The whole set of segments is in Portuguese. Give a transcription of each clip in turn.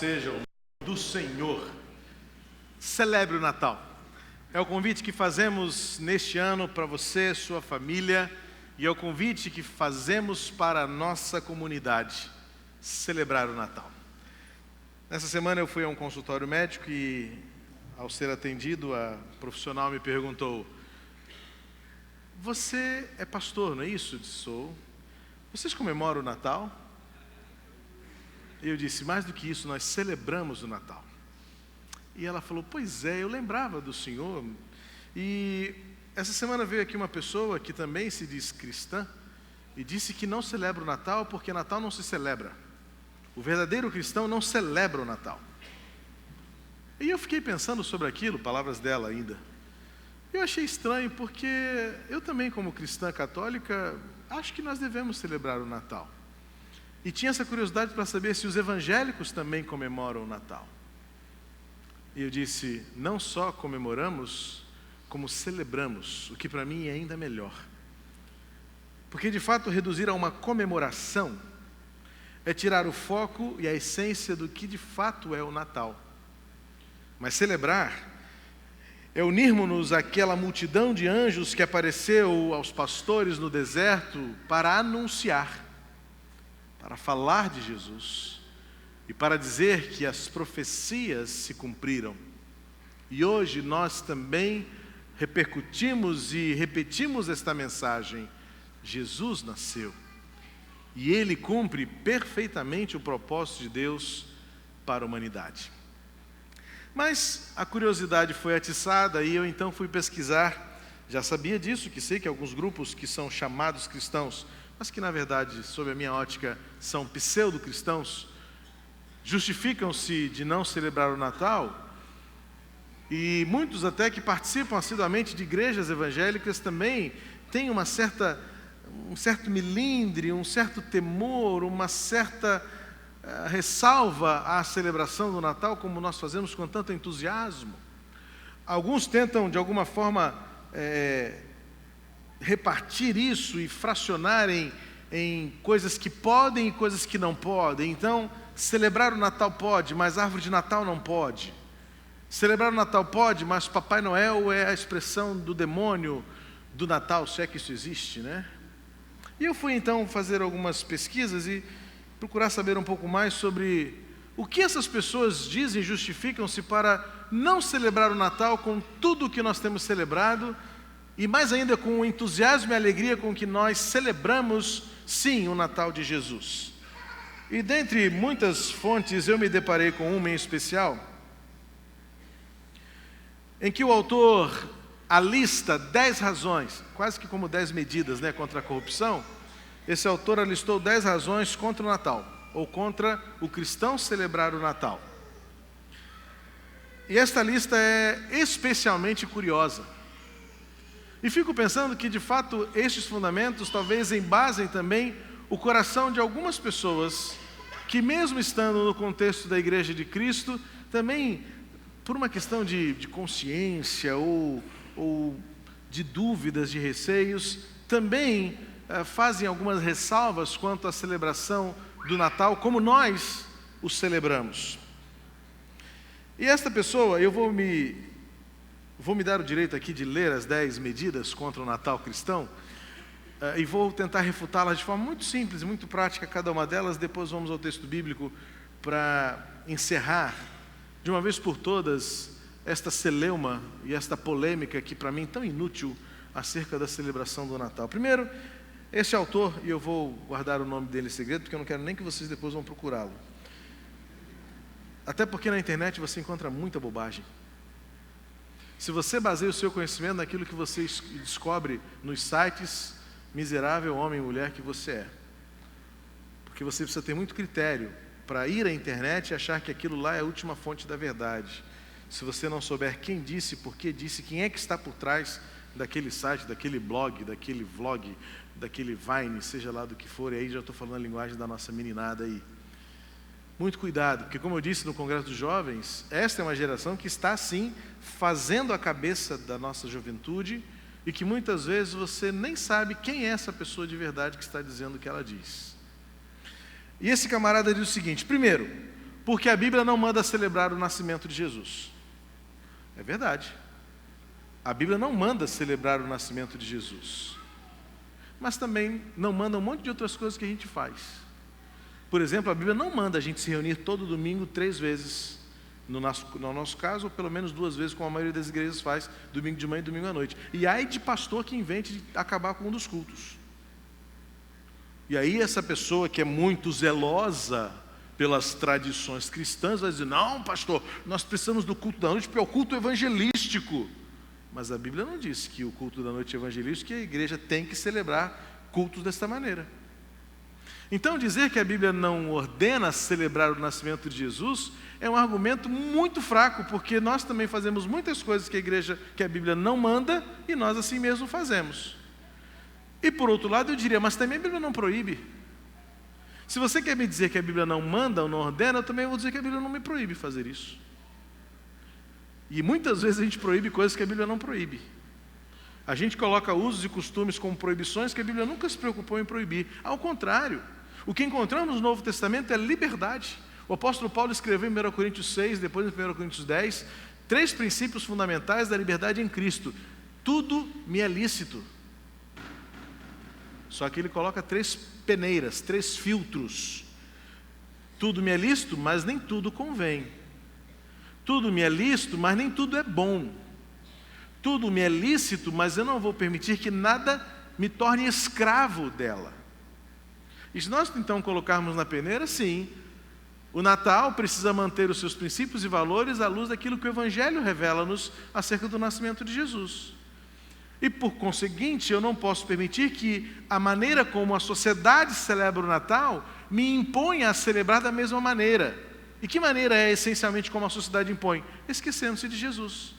seja o nome do Senhor. Celebre o Natal. É o convite que fazemos neste ano para você, sua família, e é o convite que fazemos para a nossa comunidade, celebrar o Natal. Nessa semana eu fui a um consultório médico e, ao ser atendido, a profissional me perguntou: "Você é pastor, não é isso?" Eu disse: "Sou." "Vocês comemoram o Natal?" Eu disse: "Mais do que isso, nós celebramos o Natal." E ela falou: "Pois é, eu lembrava do senhor." E essa semana veio aqui uma pessoa que também se diz cristã e disse que não celebra o Natal porque Natal não se celebra. O verdadeiro cristão não celebra o Natal. E eu fiquei pensando sobre aquilo, palavras dela ainda. Eu achei estranho porque eu também, como cristã católica, acho que nós devemos celebrar o Natal. E tinha essa curiosidade para saber se os evangélicos também comemoram o Natal. E eu disse: não só comemoramos, como celebramos, o que para mim é ainda melhor. Porque de fato reduzir a uma comemoração é tirar o foco e a essência do que de fato é o Natal. Mas celebrar é unirmos-nos àquela multidão de anjos que apareceu aos pastores no deserto para anunciar, para falar de Jesus e para dizer que as profecias se cumpriram. E hoje nós também repercutimos e repetimos esta mensagem: Jesus nasceu e Ele cumpre perfeitamente o propósito de Deus para a humanidade. Mas a curiosidade foi atiçada e eu então fui pesquisar. Já sabia disso, que sei que alguns grupos que são chamados cristãos, mas que na verdade, sob a minha ótica, são pseudo-cristãos, justificam-se de não celebrar o Natal, e muitos até que participam assiduamente de igrejas evangélicas também têm um certo melindre, um certo temor, uma certa ressalva à celebração do Natal, como nós fazemos com tanto entusiasmo. Alguns tentam de alguma forma repartir isso e fracionar em coisas que podem e coisas que não podem. Então, celebrar o Natal pode, mas a árvore de Natal não pode. Celebrar o Natal pode, mas Papai Noel é a expressão do demônio do Natal, se é que isso existe, né? E eu fui então fazer algumas pesquisas e procurar saber um pouco mais sobre o que essas pessoas dizem, justificam-se para não celebrar o Natal com tudo o que nós temos celebrado, e mais ainda com o entusiasmo e alegria com que nós celebramos, sim, o Natal de Jesus. E dentre muitas fontes eu me deparei com uma em especial, em que o autor alista 10 razões, quase que como 10 medidas, né, contra a corrupção. Esse autor alistou 10 razões contra o Natal, ou contra o cristão celebrar o Natal. E esta lista é especialmente curiosa. E fico pensando que, de fato, estes fundamentos talvez embasem também o coração de algumas pessoas que, mesmo estando no contexto da Igreja de Cristo, também, por uma questão de consciência ou de dúvidas, de receios, também fazem algumas ressalvas quanto à celebração do Natal, como nós o celebramos. E esta pessoa, eu vou me dar o direito aqui de ler as 10 medidas contra o Natal cristão, e vou tentar refutá-las de forma muito simples e muito prática, cada uma delas. Depois vamos ao texto bíblico para encerrar, de uma vez por todas, esta celeuma e esta polêmica que para mim é tão inútil acerca da celebração do Natal. Primeiro, esse autor, e eu vou guardar o nome dele em segredo, porque eu não quero nem que vocês depois vão procurá-lo. Até porque na internet você encontra muita bobagem. Se você baseia o seu conhecimento naquilo que você descobre nos sites, miserável homem e mulher que você é. Porque você precisa ter muito critério para ir à internet e achar que aquilo lá é a última fonte da verdade. Se você não souber quem disse, por que disse, quem é que está por trás daquele site, daquele blog, daquele vlog, daquele Vine, seja lá do que for, e aí já estou falando a linguagem da nossa meninada aí. Muito cuidado, porque como eu disse no Congresso dos Jovens, esta é uma geração que está sim fazendo a cabeça da nossa juventude e que muitas vezes você nem sabe quem é essa pessoa de verdade que está dizendo o que ela diz. E esse camarada diz o seguinte: primeiro, Porque a Bíblia não manda celebrar o nascimento de Jesus. É verdade. A Bíblia não manda celebrar o nascimento de Jesus. Mas também não manda um monte de outras coisas que a gente faz. Por exemplo, a Bíblia não manda a gente se reunir todo domingo 3 vezes. No nosso caso, ou pelo menos 2 vezes, como a maioria das igrejas faz, domingo de manhã e domingo à noite. E ai de pastor que invente de acabar com um dos cultos. E aí essa pessoa que é muito zelosa pelas tradições cristãs vai dizer, não, pastor, nós precisamos do culto da noite porque é o culto evangelístico. Mas a Bíblia não diz que o culto da noite é evangelístico, que a igreja tem que celebrar cultos desta maneira. Então dizer que a Bíblia não ordena celebrar o nascimento de Jesus é um argumento muito fraco, porque nós também fazemos muitas coisas que a Bíblia não manda e nós assim mesmo fazemos. E por outro lado eu diria, mas também a Bíblia não proíbe. Se você quer me dizer que a Bíblia não manda ou não ordena, eu também vou dizer que a Bíblia não me proíbe fazer isso. E muitas vezes a gente proíbe coisas que a Bíblia não proíbe. A gente coloca usos e costumes como proibições que a Bíblia nunca se preocupou em proibir. Ao contrário, o que encontramos no Novo Testamento é liberdade. O apóstolo Paulo escreveu em 1 Coríntios 6, depois em 1 Coríntios 10, 3 princípios fundamentais da liberdade em Cristo. Tudo me é lícito. Só que ele coloca 3 peneiras, 3 filtros. Tudo me é lícito, mas nem tudo convém. Tudo me é lícito, mas nem tudo é bom. Tudo me é lícito, mas eu não vou permitir que nada me torne escravo dela. E se nós então colocarmos na peneira, sim, o Natal precisa manter os seus princípios e valores à luz daquilo que o Evangelho revela-nos acerca do nascimento de Jesus. E por conseguinte, eu não posso permitir que a maneira como a sociedade celebra o Natal me imponha a celebrar da mesma maneira. E que maneira é essencialmente como a sociedade impõe? Esquecendo-se de Jesus.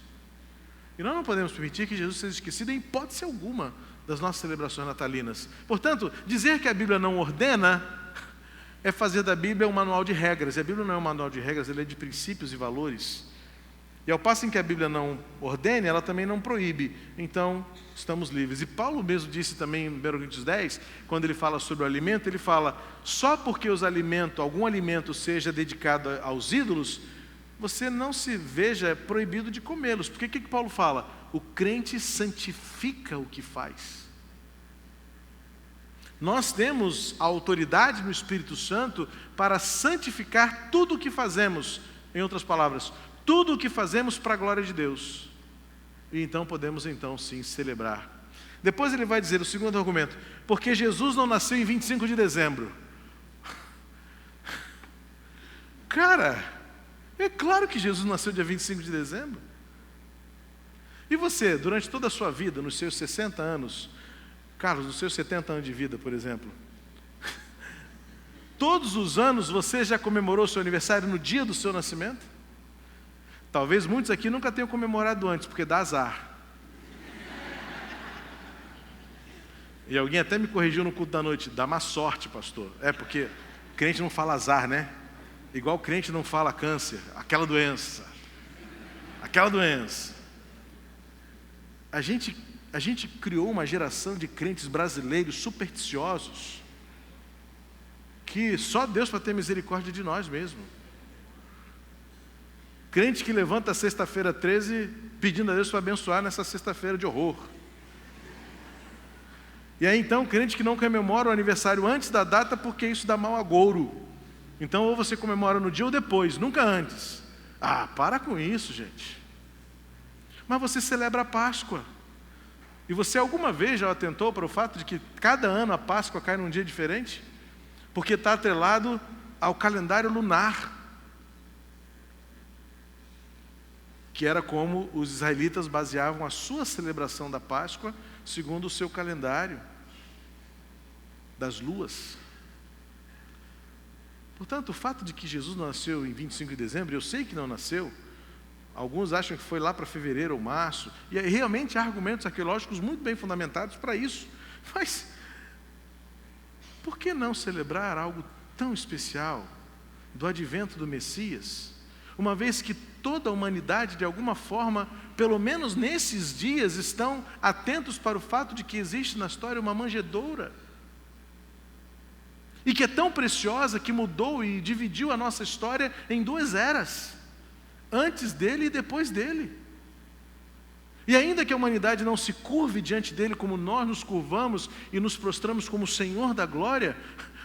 E nós não podemos permitir que Jesus seja esquecido em hipótese alguma das nossas celebrações natalinas. Portanto, dizer que a Bíblia não ordena é fazer da Bíblia um manual de regras. E a Bíblia não é um manual de regras, ela é de princípios e valores. E ao passo em que a Bíblia não ordene, ela também não proíbe. Então, estamos livres. E Paulo mesmo disse também em 1 Coríntios 10, quando ele fala sobre o alimento, ele fala, só porque algum alimento seja dedicado aos ídolos, você não se veja proibido de comê-los. Porque o que Paulo fala? O crente santifica o que faz. Nós temos a autoridade no Espírito Santo para santificar tudo o que fazemos. Em outras palavras, tudo o que fazemos para a glória de Deus. E então podemos sim celebrar. Depois ele vai dizer o segundo argumento, porque Jesus não nasceu em 25 de dezembro. Cara, é claro que Jesus nasceu dia 25 de dezembro. E você, durante toda a sua vida, nos seus 60 anos, Carlos, nos seus 70 anos de vida, por exemplo, todos os anos você já comemorou seu aniversário no dia do seu nascimento? Talvez muitos aqui nunca tenham comemorado antes, porque dá azar. E alguém até me corrigiu no culto da noite, dá má sorte, pastor. É porque crente não fala azar, né? Igual crente não fala câncer, aquela doença. Aquela doença. A gente criou uma geração de crentes brasileiros supersticiosos, que só Deus para ter misericórdia de nós mesmo. Crente que levanta sexta-feira 13 pedindo a Deus para abençoar nessa sexta-feira de horror. E aí então, crente que não comemora o aniversário antes da data porque isso dá mau agouro. Então ou você comemora no dia ou depois, nunca antes. Ah, para com isso, gente. Mas você celebra a Páscoa. E você alguma vez já atentou para o fato de que cada ano a Páscoa cai num dia diferente? Porque está atrelado ao calendário lunar. Que era como os israelitas baseavam a sua celebração da Páscoa segundo o seu calendário das luas. Portanto, o fato de que Jesus nasceu em 25 de dezembro, eu sei que não nasceu, alguns acham que foi lá para fevereiro ou março, e realmente há argumentos arqueológicos muito bem fundamentados para isso, mas por que não celebrar algo tão especial do advento do Messias, uma vez que toda a humanidade, de alguma forma, pelo menos nesses dias, estão atentos para o fato de que existe na história uma manjedoura. e que é tão preciosa que mudou e dividiu a nossa história em 2 eras, antes dele e depois dele. E ainda que a humanidade não se curve diante dele como nós nos curvamos e nos prostramos como o Senhor da glória,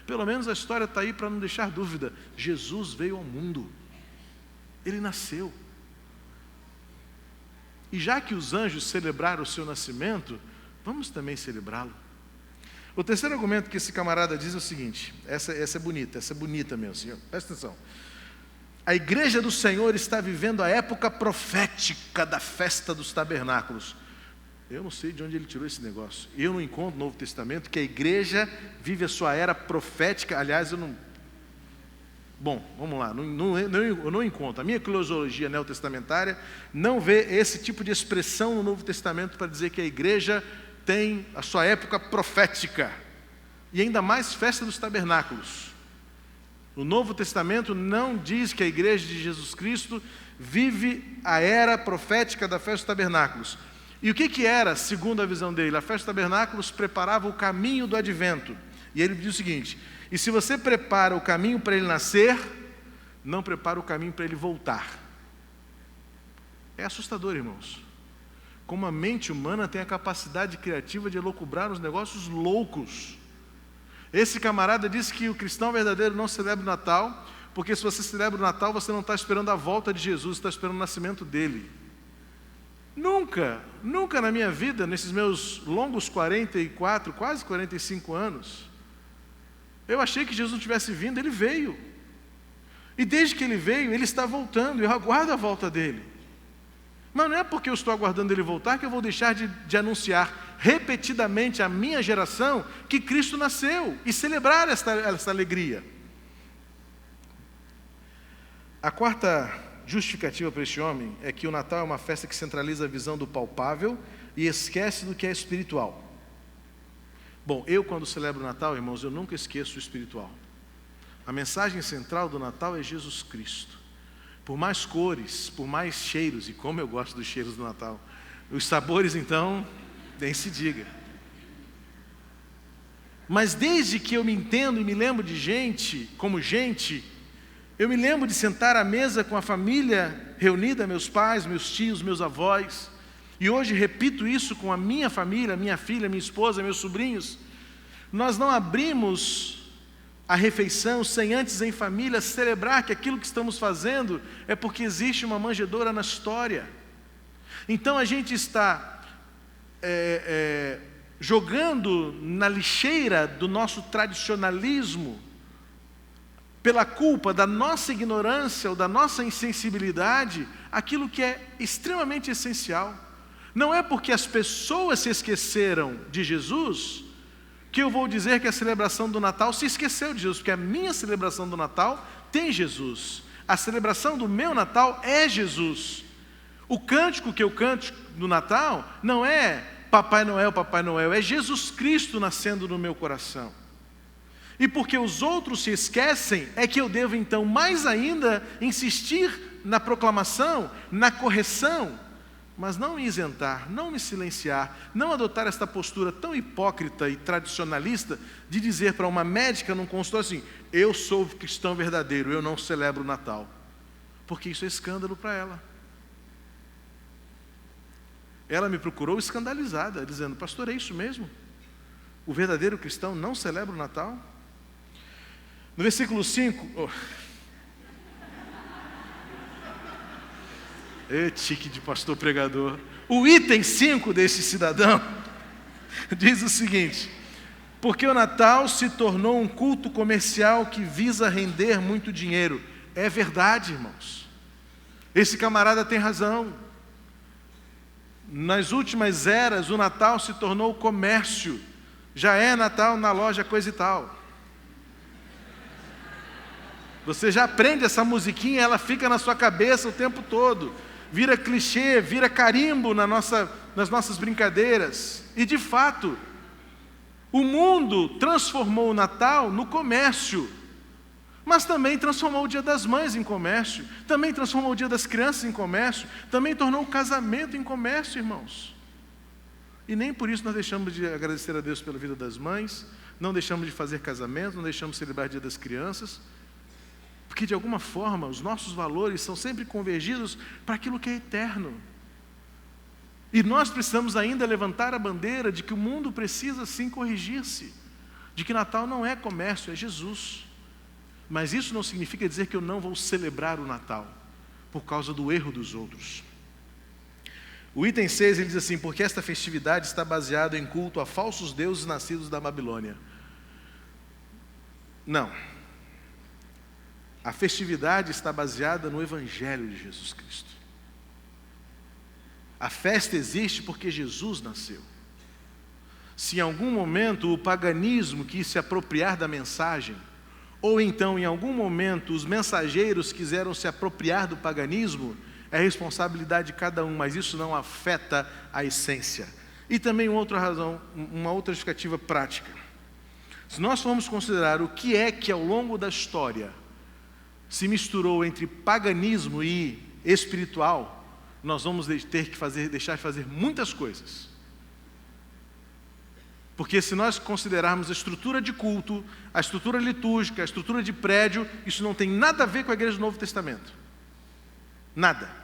pelo menos a história está aí para não deixar dúvida. Jesus veio ao mundo, ele nasceu. E já que os anjos celebraram o seu nascimento, vamos também celebrá-lo. O terceiro argumento que esse camarada diz é o seguinte, essa é bonita mesmo, senhor. Presta atenção. A igreja do Senhor está vivendo a época profética da festa dos tabernáculos. Eu não sei de onde ele tirou esse negócio. Eu não encontro no Novo Testamento que a igreja vive a sua era profética. Aliás, eu não... Bom, vamos lá, eu não encontro. A minha eclesiologia neotestamentária não vê esse tipo de expressão no Novo Testamento para dizer que a igreja tem a sua época profética. E ainda mais festa dos tabernáculos. O Novo Testamento não diz que a igreja de Jesus Cristo vive a era profética da festa dos tabernáculos. E o que era, segundo a visão dele? A festa dos tabernáculos preparava o caminho do advento. E ele diz o seguinte: e se você prepara o caminho para ele nascer, não prepara o caminho para ele voltar. É assustador, irmãos. Como a mente humana tem a capacidade criativa de elocubrar os negócios loucos. Esse camarada disse que o cristão verdadeiro não celebra o Natal, porque se você celebra o Natal, você não está esperando a volta de Jesus, está esperando o nascimento dele. Nunca na minha vida, nesses meus longos 44, quase 45 anos, eu achei que Jesus não tivesse vindo. Ele veio. E desde que ele veio, ele está voltando, eu aguardo a volta dele. Mas não é porque eu estou aguardando ele voltar que eu vou deixar de anunciar repetidamente à minha geração que Cristo nasceu e celebrar essa alegria. A quarta justificativa para este homem é que o Natal é uma festa que centraliza a visão do palpável e esquece do que é espiritual. Bom, eu quando celebro o Natal, irmãos, eu nunca esqueço o espiritual. A mensagem central do Natal é Jesus Cristo. Por mais cores, por mais cheiros, e como eu gosto dos cheiros do Natal, os sabores então, nem se diga. Mas desde que eu me entendo e me lembro de gente, como gente, eu me lembro de sentar à mesa com a família reunida, meus pais, meus tios, meus avós, e hoje repito isso com a minha família, minha filha, minha esposa, meus sobrinhos. Nós não abrimos a refeição sem antes em família celebrar que aquilo que estamos fazendo é porque existe uma manjedoura na história. Então a gente está jogando na lixeira do nosso tradicionalismo, pela culpa da nossa ignorância ou da nossa insensibilidade, aquilo que é extremamente essencial. Não é porque as pessoas se esqueceram de Jesus que eu vou dizer que a celebração do Natal se esqueceu de Jesus, porque a minha celebração do Natal tem Jesus. A celebração do meu Natal é Jesus. O cântico que eu canto no Natal não é Papai Noel, é Jesus Cristo nascendo no meu coração. E porque os outros se esquecem, é que eu devo então mais ainda insistir na proclamação, na correção, mas não me isentar, não me silenciar, não adotar esta postura tão hipócrita e tradicionalista de dizer para uma médica num consultório assim: eu sou cristão verdadeiro, eu não celebro o Natal. Porque isso é escândalo para ela. Ela me procurou escandalizada, dizendo: pastor, é isso mesmo? O verdadeiro cristão não celebra o Natal? No versículo 5... tique de pastor pregador. O item 5 desse cidadão diz o seguinte: porque o Natal se tornou um culto comercial que visa render muito dinheiro. É verdade, irmãos. Esse camarada tem razão. Nas últimas eras, o Natal se tornou comércio. Já é Natal na loja coisa e tal. Você já aprende essa musiquinha, ela fica na sua cabeça o tempo todo. Vira clichê, vira carimbo nas nossas brincadeiras. E de fato, o mundo transformou o Natal no comércio, mas também transformou o Dia das Mães em comércio, também transformou o Dia das Crianças em comércio, também tornou o casamento em comércio, irmãos. E nem por isso nós deixamos de agradecer a Deus pela vida das mães, não deixamos de fazer casamento, não deixamos de celebrar o Dia das Crianças, porque de alguma forma os nossos valores são sempre convergidos para aquilo que é eterno. E nós precisamos ainda levantar a bandeira de que o mundo precisa sim corrigir-se, de que Natal não é comércio, é Jesus. Mas isso não significa dizer que eu não vou celebrar o Natal, por causa do erro dos outros. O item 6, ele diz assim: porque esta festividade está baseada em culto a falsos deuses nascidos da Babilônia. Não. A festividade está baseada no Evangelho de Jesus Cristo. A festa existe porque Jesus nasceu. Se em algum momento o paganismo quis se apropriar da mensagem, ou então em algum momento os mensageiros quiseram se apropriar do paganismo, é responsabilidade de cada um, mas isso não afeta a essência. E também uma outra razão, uma outra justificativa prática. Se nós formos considerar o que é que ao longo da história se misturou entre paganismo e espiritual, nós vamos ter que deixar de fazer muitas coisas. Porque se nós considerarmos a estrutura de culto, a estrutura litúrgica, a estrutura de prédio, isso não tem nada a ver com a igreja do Novo Testamento. Nada.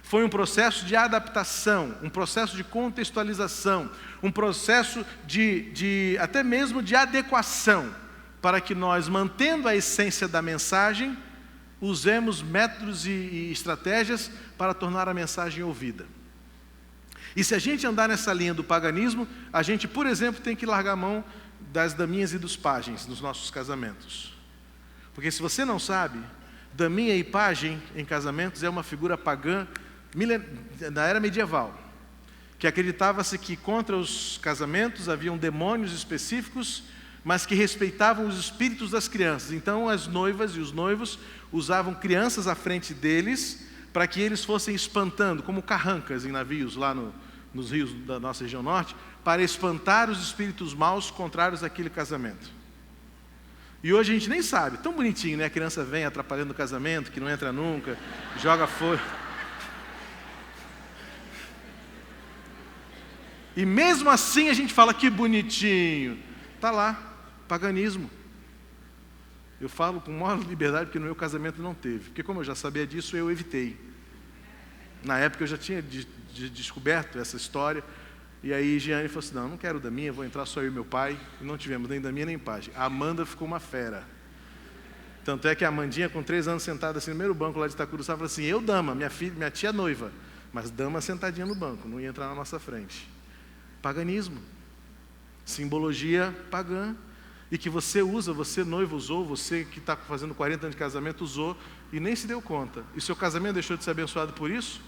Foi um processo de adaptação, um processo de contextualização, um processo até mesmo de adequação, para que nós, mantendo a essência da mensagem, usemos métodos e estratégias para tornar a mensagem ouvida. E se a gente andar nessa linha do paganismo, a gente, por exemplo, tem que largar a mão das daminhas e dos pajens nos nossos casamentos. Porque se você não sabe, daminha e pajem em casamentos é uma figura pagã da era medieval, que acreditava-se que contra os casamentos haviam demônios específicos, mas que respeitavam os espíritos das crianças. Então as noivas e os noivos usavam crianças à frente deles, para que eles fossem espantando, como carrancas em navios lá nos rios da nossa região norte, para espantar os espíritos maus contrários àquele casamento. E hoje a gente nem sabe, tão bonitinho, né? A criança vem atrapalhando o casamento, que não entra nunca, joga fogo. E mesmo assim a gente fala, que bonitinho. Está lá, paganismo. Eu falo com maior liberdade porque no meu casamento não teve. Porque como eu já sabia disso, eu evitei. Na época eu já tinha descoberto essa história. E aí Giane falou assim: não quero daminha, vou entrar só eu e meu pai. E não tivemos nem daminha nem pajem. A Amanda ficou uma fera. Tanto é que a Amandinha, com 3 anos, sentada assim no primeiro banco lá de Itacuruçá, falou assim: eu dama, minha tia noiva. Mas dama sentadinha no banco, não ia entrar na nossa frente. Paganismo. Simbologia pagã. E que você usa, você noivo usou, você que está fazendo 40 anos de casamento usou e nem se deu conta. E seu casamento deixou de ser abençoado por isso?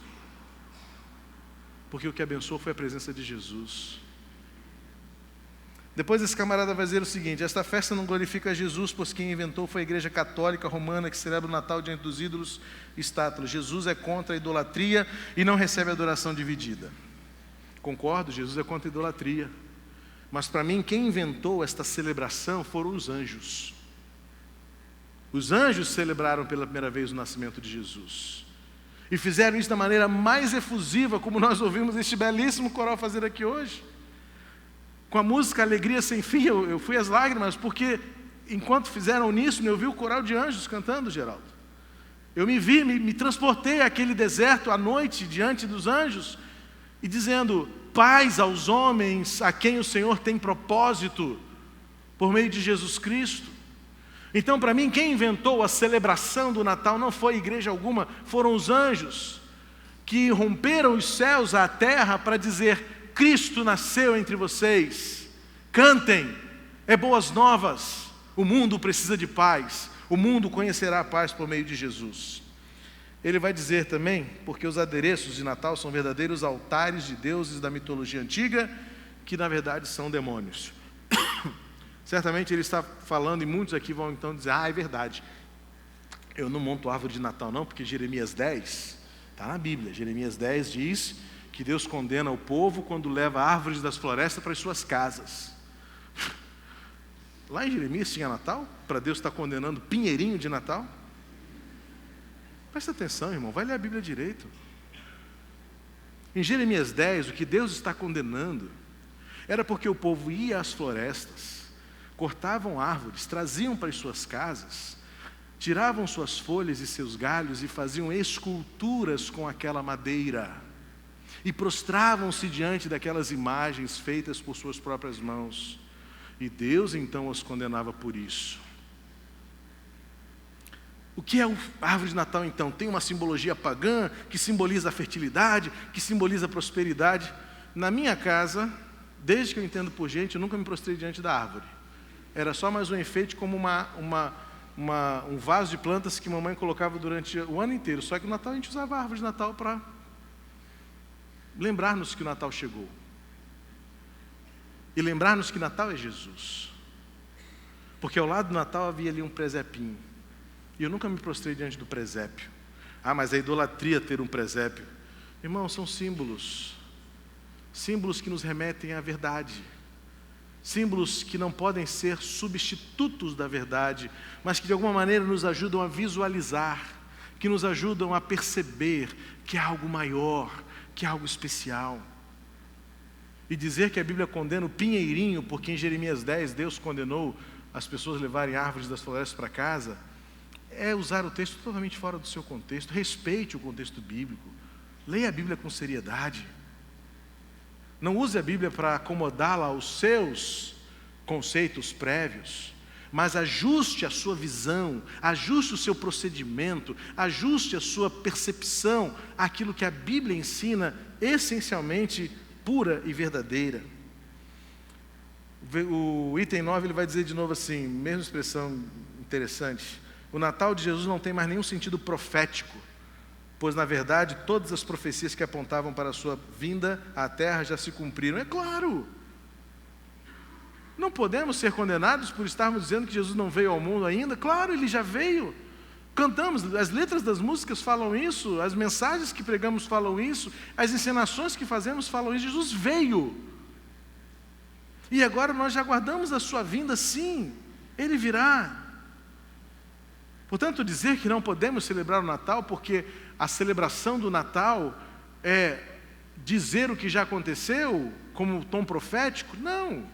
Porque o que abençoou foi a presença de Jesus. Depois esse camarada vai dizer o seguinte: esta festa não glorifica Jesus, pois quem inventou foi a igreja católica romana, que celebra o Natal diante dos ídolos e estátuas. Jesus é contra a idolatria e não recebe adoração dividida. Concordo, Jesus é contra a idolatria. Mas para mim, quem inventou esta celebração foram os anjos. Os anjos celebraram pela primeira vez o nascimento de Jesus. E fizeram isso da maneira mais efusiva, como nós ouvimos este belíssimo coral fazer aqui hoje. Com a música Alegria Sem Fim, eu fui às lágrimas, porque enquanto fizeram uníssono, eu vi o coral de anjos cantando, Geraldo. Eu me transportei àquele deserto à noite, diante dos anjos, e dizendo: paz aos homens a quem o Senhor tem propósito, por meio de Jesus Cristo. Então, para mim, quem inventou a celebração do Natal não foi igreja alguma, foram os anjos, que romperam os céus à terra para dizer: Cristo nasceu entre vocês, cantem, é boas novas, o mundo precisa de paz, o mundo conhecerá a paz por meio de Jesus. Ele vai dizer também, porque os adereços de Natal são verdadeiros altares de deuses da mitologia antiga, que na verdade são demônios. Certamente ele está falando, e muitos aqui vão então dizer: é verdade, eu não monto árvore de Natal não, porque Jeremias 10, está na Bíblia, Jeremias 10 diz que Deus condena o povo quando leva árvores das florestas para as suas casas. Lá em Jeremias tinha Natal? Para Deus estar condenando pinheirinho de Natal? Presta atenção, irmão, vai ler a Bíblia direito. Em Jeremias 10, o que Deus está condenando Era porque o povo ia às florestas, cortavam árvores, traziam para as suas casas, tiravam suas folhas e seus galhos e faziam esculturas com aquela madeira. E prostravam-se diante daquelas imagens feitas por suas próprias mãos. E Deus então os condenava por isso. O que é a árvore de Natal então? Tem uma simbologia pagã que simboliza a fertilidade, que simboliza a prosperidade. Na minha casa, desde que eu entendo por gente, eu nunca me prostrei diante da árvore. Era só mais um enfeite como um vaso de plantas que mamãe colocava durante o ano inteiro. Só que no Natal a gente usava a árvore de Natal para lembrar-nos que o Natal chegou. E lembrar-nos que Natal é Jesus. Porque ao lado do Natal havia ali um presépio. E eu nunca me prostrei diante do presépio. Mas é idolatria ter um presépio. Irmão, são símbolos. Símbolos que nos remetem à verdade. Símbolos que não podem ser substitutos da verdade, mas que de alguma maneira nos ajudam a visualizar, que nos ajudam a perceber que há algo maior, que há algo especial. E dizer que a Bíblia condena o pinheirinho, porque em Jeremias 10 Deus condenou as pessoas levarem árvores das florestas para casa, é usar o texto totalmente fora do seu contexto. Respeite o contexto bíblico. Leia a Bíblia com seriedade. Não use a Bíblia para acomodá-la aos seus conceitos prévios, mas ajuste a sua visão, ajuste o seu procedimento, ajuste a sua percepção àquilo que a Bíblia ensina, essencialmente pura e verdadeira. O item 9 ele vai dizer de novo assim, mesma expressão interessante: o Natal de Jesus não tem mais nenhum sentido profético, pois na verdade todas as profecias que apontavam para a sua vinda à terra já se cumpriram. É claro, não podemos ser condenados por estarmos dizendo que Jesus não veio ao mundo ainda. Claro, Ele já veio. Cantamos, as letras das músicas falam isso, as mensagens que pregamos falam isso, as encenações que fazemos falam isso. Jesus veio. E agora nós já aguardamos a sua vinda, sim, Ele virá. Portanto, dizer que não podemos celebrar o Natal porque a celebração do Natal é dizer o que já aconteceu, como um tom profético, não.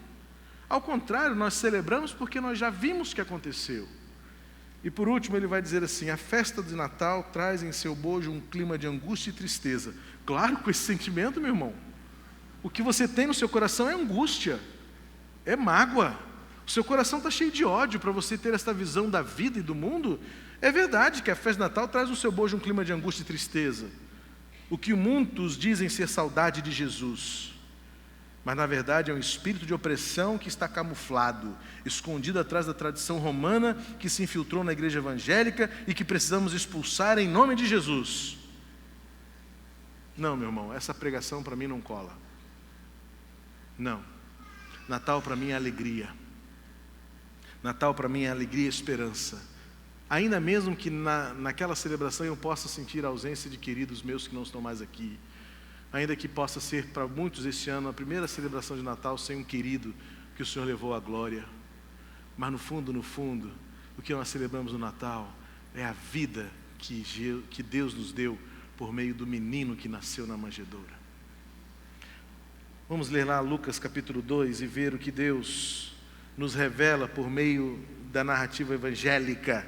Ao contrário, nós celebramos porque nós já vimos o que aconteceu. E por último ele vai dizer assim: a festa de Natal traz em seu bojo um clima de angústia e tristeza. Claro, com esse sentimento, meu irmão, o que você tem no seu coração é angústia, é mágoa. O seu coração está cheio de ódio para você ter esta visão da vida e do mundo. É verdade que a festa de Natal traz no seu bojo um clima de angústia e tristeza. O que muitos dizem ser saudade de Jesus, mas na verdade é um espírito de opressão que está camuflado, escondido atrás da tradição romana que se infiltrou na igreja evangélica e que precisamos expulsar em nome de Jesus. Não, meu irmão, essa pregação para mim não cola. Não. Natal para mim é alegria. Natal para mim é alegria e esperança. Ainda mesmo que naquela celebração eu possa sentir a ausência de queridos meus que não estão mais aqui. Ainda que possa ser para muitos esse ano a primeira celebração de Natal sem um querido que o Senhor levou à glória. Mas no fundo, o que nós celebramos no Natal é a vida que Deus nos deu por meio do menino que nasceu na manjedoura. Vamos ler lá Lucas capítulo 2 e ver o que Deus nos revela por meio da narrativa evangélica,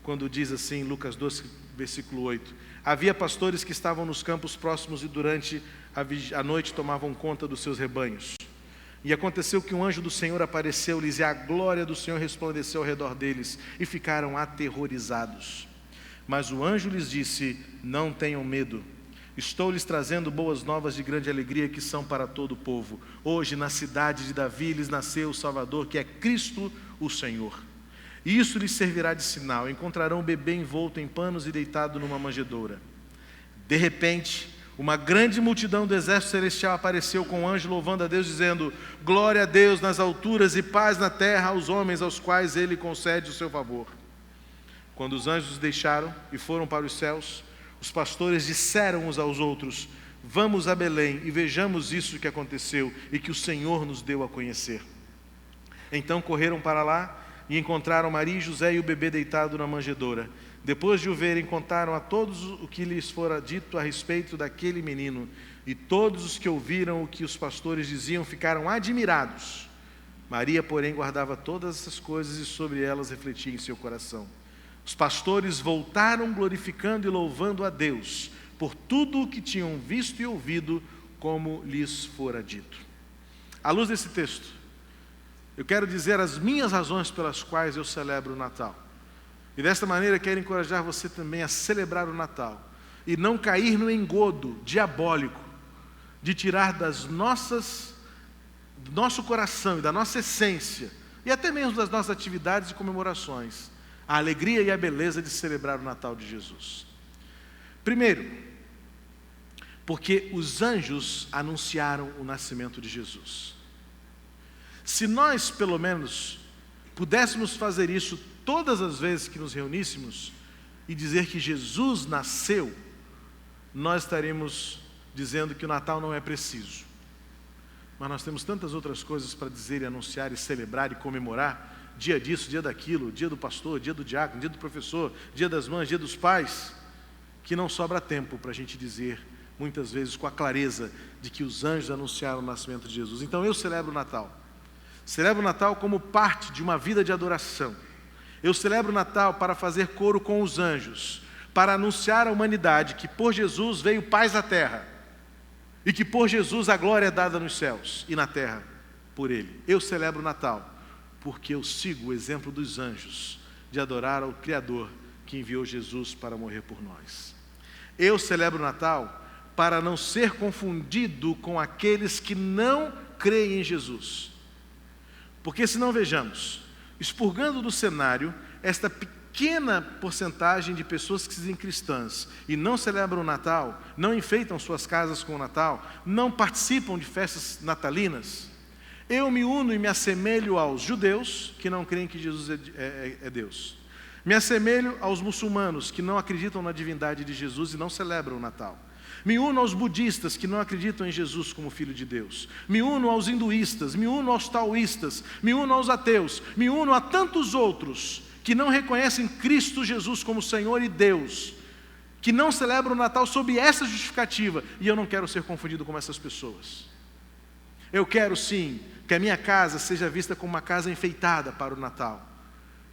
quando diz assim, Lucas 2, versículo 8: havia pastores que estavam nos campos próximos e durante a noite tomavam conta dos seus rebanhos. E aconteceu que um anjo do Senhor apareceu-lhes e a glória do Senhor resplandeceu ao redor deles e ficaram aterrorizados. Mas o anjo lhes disse: não tenham medo. Estou lhes trazendo boas novas de grande alegria que são para todo o povo. Hoje na cidade de Davi lhes nasceu o Salvador, que é Cristo o Senhor. E isso lhes servirá de sinal: encontrarão o bebê envolto em panos e deitado numa manjedoura. De repente, uma grande multidão do exército celestial apareceu com um anjo louvando a Deus, dizendo: glória a Deus nas alturas e paz na terra aos homens aos quais Ele concede o seu favor. Quando os anjos os deixaram e foram para os céus, os pastores disseram uns aos outros: vamos a Belém e vejamos isso que aconteceu e que o Senhor nos deu a conhecer. Então correram para lá e encontraram Maria e José e o bebê deitado na manjedoura. Depois de o verem, contaram a todos o que lhes fora dito a respeito daquele menino. E todos os que ouviram o que os pastores diziam ficaram admirados. Maria, porém, guardava todas essas coisas e sobre elas refletia em seu coração. Os pastores voltaram glorificando e louvando a Deus por tudo o que tinham visto e ouvido, como lhes fora dito. À luz desse texto, eu quero dizer as minhas razões pelas quais eu celebro o Natal. E desta maneira quero encorajar você também a celebrar o Natal e não cair no engodo diabólico de tirar do nosso coração e da nossa essência, e até mesmo das nossas atividades e comemorações, a alegria e a beleza de celebrar o Natal de Jesus. Primeiro, porque os anjos anunciaram o nascimento de Jesus. Se nós, pelo menos, pudéssemos fazer isso todas as vezes que nos reuníssemos e dizer que Jesus nasceu, nós estaríamos dizendo que o Natal não é preciso. Mas nós temos tantas outras coisas para dizer e anunciar e celebrar e comemorar, dia disso, dia daquilo, dia do pastor, dia do diácono, dia do professor, dia das mães, dia dos pais, que não sobra tempo para a gente dizer, muitas vezes com a clareza de que os anjos anunciaram o nascimento de Jesus. Então eu celebro o Natal. Celebro o Natal como parte de uma vida de adoração. Eu celebro o Natal para fazer coro com os anjos, para anunciar à humanidade que por Jesus veio paz à terra, e que por Jesus a glória é dada nos céus e na terra por Ele. Eu celebro o Natal porque eu sigo o exemplo dos anjos de adorar ao Criador que enviou Jesus para morrer por nós. Eu celebro o Natal para não ser confundido com aqueles que não creem em Jesus. Porque se não vejamos, expurgando do cenário esta pequena porcentagem de pessoas que se dizem cristãs e não celebram o Natal, não enfeitam suas casas com o Natal, não participam de festas natalinas, eu me uno e me assemelho aos judeus que não creem que Jesus é Deus. Me assemelho aos muçulmanos que não acreditam na divindade de Jesus e não celebram o Natal. Me uno aos budistas que não acreditam em Jesus como Filho de Deus. Me uno aos hinduístas, me uno aos taoístas, me uno aos ateus, me uno a tantos outros que não reconhecem Cristo Jesus como Senhor e Deus, que não celebram o Natal sob essa justificativa, e eu não quero ser confundido com essas pessoas. Eu quero sim que a minha casa seja vista como uma casa enfeitada para o Natal,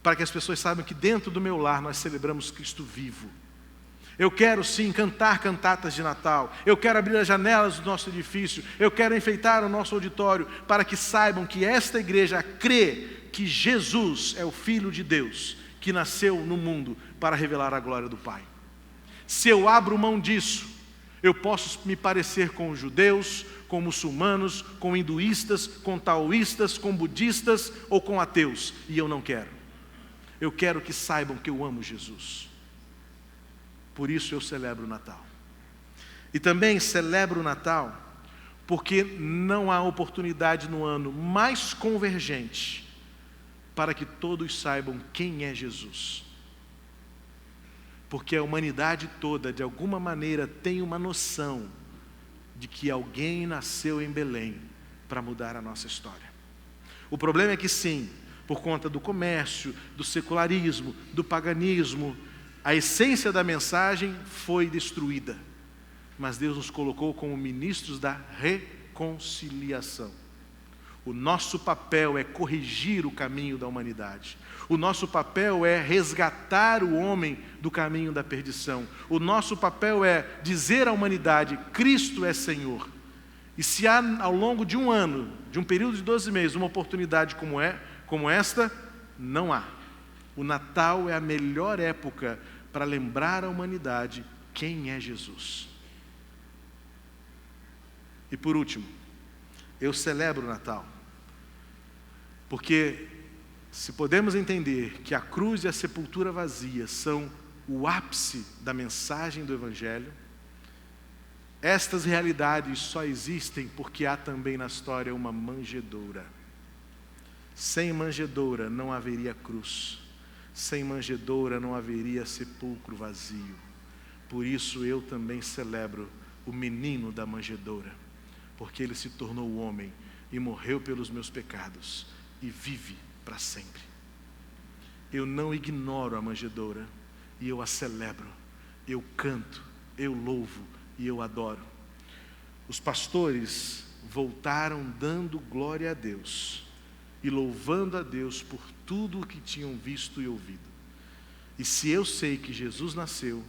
para que as pessoas saibam que dentro do meu lar nós celebramos Cristo vivo. Eu quero sim cantar cantatas de Natal, eu quero abrir as janelas do nosso edifício, eu quero enfeitar o nosso auditório, para que saibam que esta igreja crê que Jesus é o Filho de Deus, que nasceu no mundo para revelar a glória do Pai. Se eu abro mão disso, eu posso me parecer com os judeus, com muçulmanos, com hinduístas, com taoístas, com budistas ou com ateus, e eu não quero. Eu quero que saibam que eu amo Jesus. Por isso eu celebro o Natal. E também celebro o Natal porque não há oportunidade no ano mais convergente para que todos saibam quem é Jesus. Porque a humanidade toda, de alguma maneira, tem uma noção de que alguém nasceu em Belém para mudar a nossa história. O problema é que sim, por conta do comércio, do secularismo, do paganismo, a essência da mensagem foi destruída. Mas Deus nos colocou como ministros da reconciliação. O nosso papel é corrigir o caminho da humanidade. O nosso papel é resgatar o homem do caminho da perdição. O nosso papel é dizer à humanidade, Cristo é Senhor. E se há ao longo de um ano, de um período de 12 meses, uma oportunidade como esta, não há. O Natal é a melhor época para lembrar à humanidade quem é Jesus. E por último, eu celebro o Natal, porque se podemos entender que a cruz e a sepultura vazia são o ápice da mensagem do Evangelho, estas realidades só existem porque há também na história uma manjedoura. Sem manjedoura não haveria cruz. Sem manjedoura não haveria sepulcro vazio. Por isso eu também celebro o menino da manjedoura, porque ele se tornou homem e morreu pelos meus pecados e vive para sempre. Eu não ignoro a manjedoura, e eu a celebro, eu canto, eu louvo e eu adoro. Os pastores voltaram dando glória a Deus e louvando a Deus por tudo o que tinham visto e ouvido. E se eu sei que Jesus nasceu,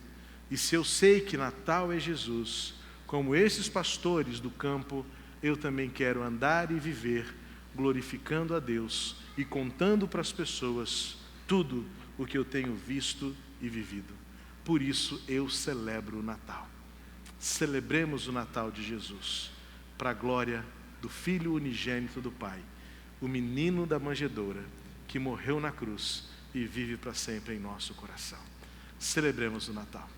e se eu sei que Natal é Jesus, como esses pastores do campo, eu também quero andar e viver glorificando a Deus e contando para as pessoas tudo o que eu tenho visto e vivido. Por isso eu celebro o Natal. Celebremos o Natal de Jesus, para a glória do Filho unigênito do Pai, o menino da manjedoura, que morreu na cruz e vive para sempre em nosso coração. Celebremos o Natal.